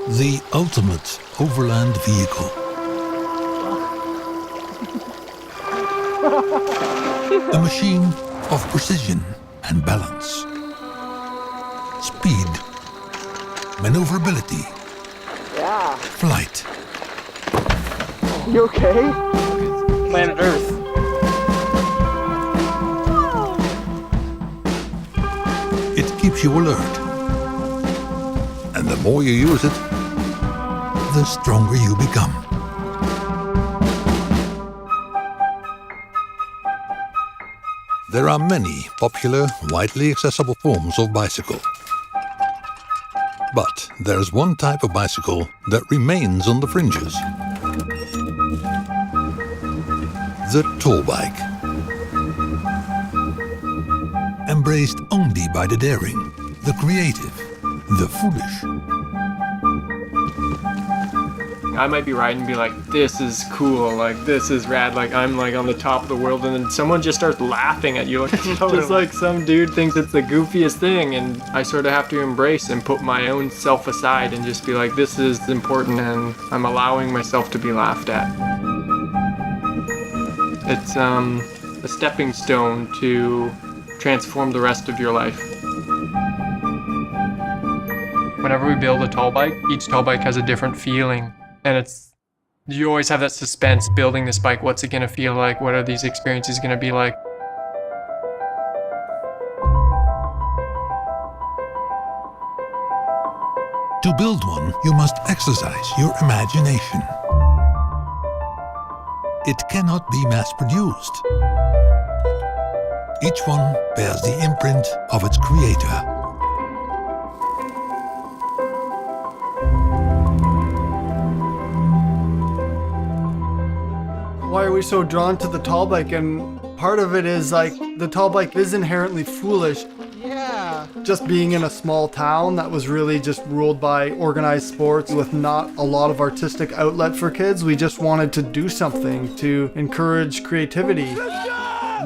The ultimate overland vehicle. A machine of precision and balance. Speed, maneuverability, flight. You okay? Planet Earth. It keeps you alert. And the more you use it, the stronger you become. There are many popular, widely accessible forms of bicycle. But there's one type of bicycle that remains on the fringes. The tall bike. Embraced only by the daring, the creative, the foolish. I might be riding and be like, this is cool, like this is rad, like I'm like on the top of the world, and then someone just starts laughing at you, like just like some dude thinks it's the goofiest thing, and I sort of have to embrace and put my own self aside and just be like, this is important, and I'm allowing myself to be laughed at. It's a stepping stone to transform the rest of your life. Whenever we build a tall bike, each tall bike has a different feeling. And you always have that suspense building this bike. What's it gonna feel like? What are these experiences gonna be like? To build one, you must exercise your imagination. It cannot be mass-produced. Each one bears the imprint of its creator. Why are we so drawn to the tall bike? And part of it is like the tall bike is inherently foolish. Yeah. Just being in a small town that was really just ruled by organized sports with not a lot of artistic outlet for kids, we just wanted to do something to encourage creativity.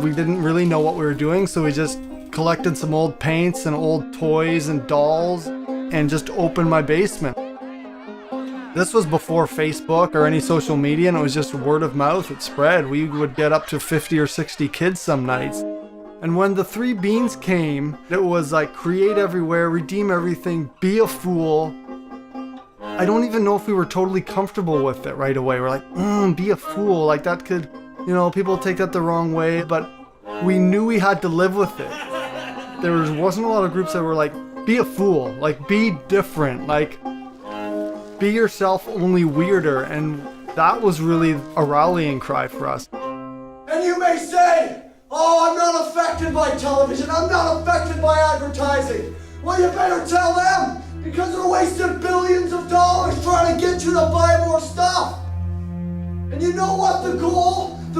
We didn't really know what we were doing, so we just collected some old paints and old toys and dolls and just opened my basement. This was before Facebook or any social media, and it was just word of mouth. It spread. We would get up to 50 or 60 kids some nights. And when the 3 beans came, it was like create everywhere, redeem everything, be a fool. I don't even know if we were totally comfortable with it right away. We're like, be a fool. Like that could, people take that the wrong way, but we knew we had to live with it. There wasn't a lot of groups that were like, be a fool, like be different, like be yourself, only weirder, and that was really a rallying cry for us. And you may say, oh, I'm not affected by television, I'm not affected by advertising. Well, you better tell them, because they're wasting billions of dollars trying to get you to buy more stuff. And you know what the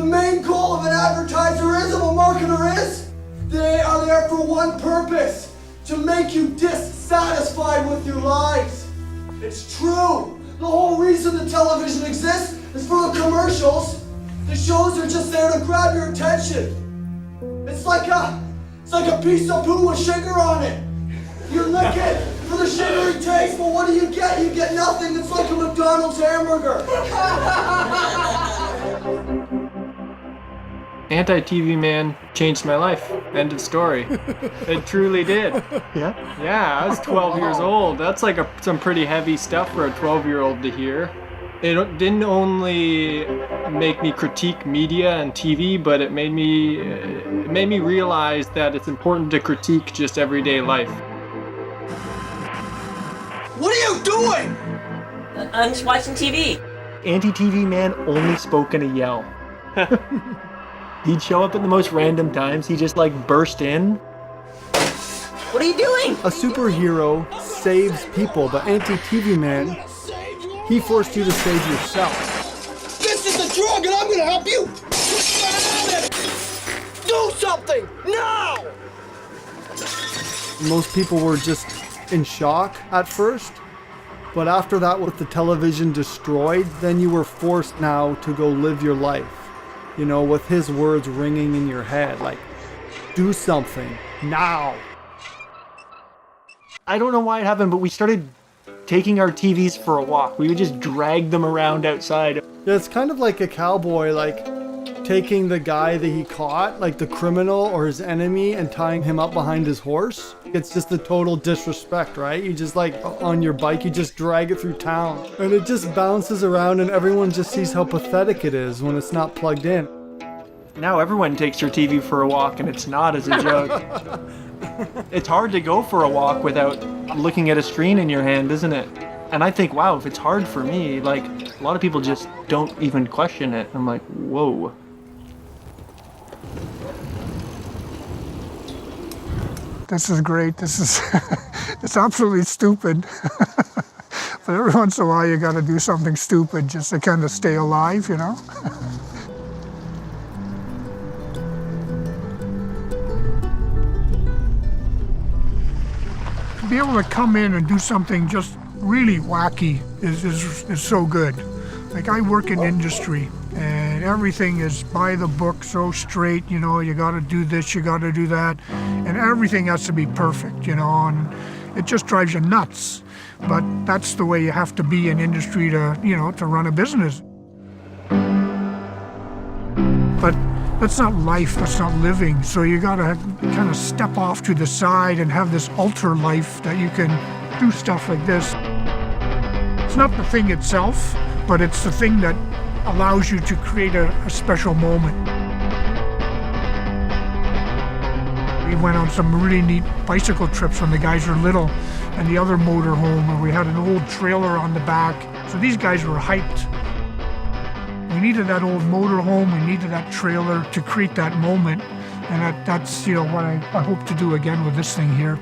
main goal of an advertiser is, of a marketer is? They are there for one purpose, to make you dissatisfied with your lives. It's true. The whole reason the television exists is for the commercials. The shows are just there to grab your attention. It's like a piece of poo with sugar on it. You're looking for the sugary taste, but what do? You get nothing. It's like a McDonald's hamburger. Anti-TV man changed my life. End of story. It truly did. Yeah? Yeah, I was 12 years old. That's like some pretty heavy stuff for a 12-year-old to hear. It didn't only make me critique media and TV, but it made me realize that it's important to critique just everyday life. What are you doing? I'm just watching TV. Anti-TV man only spoke in a yell. He'd show up at the most random times. He just burst in. What are you doing? A superhero saves people, but anti-TV man, he forced you to save yourself. This is a drug and I'm gonna help you. Do something now! Most people were just in shock at first, but after that, with the television destroyed, then you were forced now to go live your life. With his words ringing in your head, like, do something now. I don't know why it happened, but we started taking our TVs for a walk. We would just drag them around outside. Yeah, it's kind of like a cowboy, like taking the guy that he caught, like the criminal or his enemy, and tying him up behind his horse. It's just a total disrespect, right? You just like on your bike, you just drag it through town and it just bounces around and everyone just sees how pathetic it is when it's not plugged in. Now everyone takes their TV for a walk and it's not as a joke. It's hard to go for a walk without looking at a screen in your hand, isn't it? And I think, wow, if it's hard for me, like a lot of people just don't even question it. I'm like, whoa. This is great. This is, it's absolutely stupid. But every once in a while you gotta do something stupid just to kind of stay alive, you know? To be able to come in and do something just really wacky is so good. Like I work in industry and everything is by the book, so straight, you know, you gotta do this, you gotta do that, and everything has to be perfect, you know, and it just drives you nuts. But that's the way you have to be in industry to, you know, to run a business. But that's not life, that's not living, so you gotta kind of step off to the side and have this alter life that you can do stuff like this. It's not the thing itself, but it's the thing that allows you to create a special moment. We went on some really neat bicycle trips when the guys were little, and the other motorhome, and we had an old trailer on the back. So these guys were hyped. We needed that old motorhome, we needed that trailer to create that moment. And that's, you know, what I hope to do again with this thing here.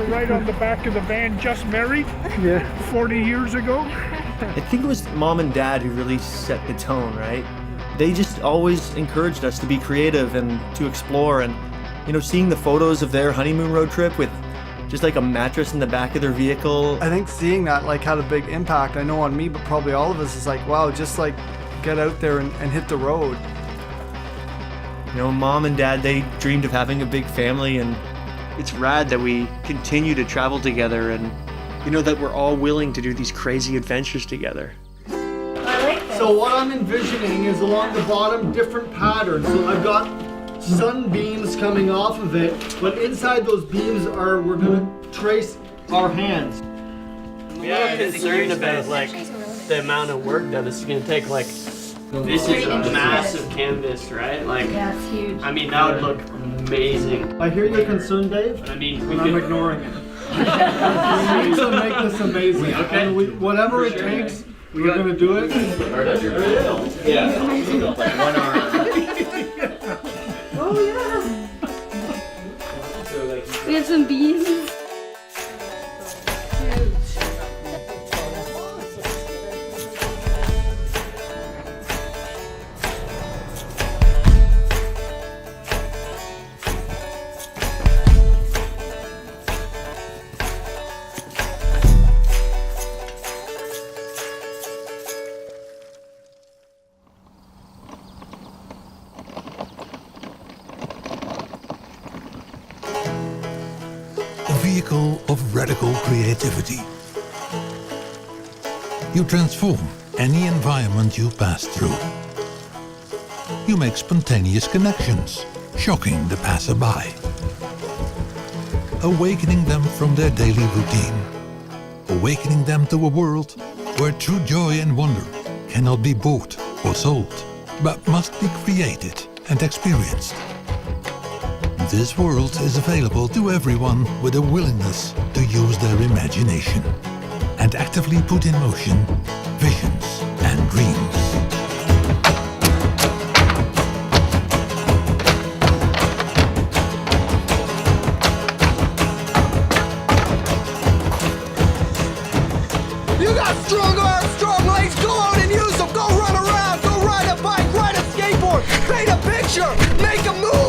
Right on the back of the van, just married, 40 years ago. I think it was Mom and Dad who really set the tone, right? They just always encouraged us to be creative and to explore, and, you know, seeing the photos of their honeymoon road trip with just like a mattress in the back of their vehicle. I think seeing that like had a big impact, I know on me, but probably all of us, is like, wow, just like get out there and hit the road. You know, Mom and Dad, they dreamed of having a big family, and it's rad that we continue to travel together and, you know, that we're all willing to do these crazy adventures together. So what I'm envisioning is along the bottom, different patterns. So I've got sunbeams coming off of it, but inside those beams we're gonna trace our hands. We are concerned about like the amount of work that this is gonna take. Like, this is a massive canvas, right? Like, yeah, it's huge. I mean, that would look amazing. I hear your concern, Dave. I mean, and I'm ignoring it. We need to make this amazing. Okay. And whatever it takes, we're gonna do it. Yeah. Like one arm. Oh yeah. We have some bees. Vehicle of radical creativity. You transform any environment you pass through. You make spontaneous connections, shocking the passerby, awakening them from their daily routine, awakening them to a world where true joy and wonder cannot be bought or sold, but must be created and experienced. This world is available to everyone with a willingness to use their imagination and actively put in motion visions and dreams. You got strong arms, strong legs, go out and use them. Go run around, go ride a bike, ride a skateboard, paint a picture, make a move.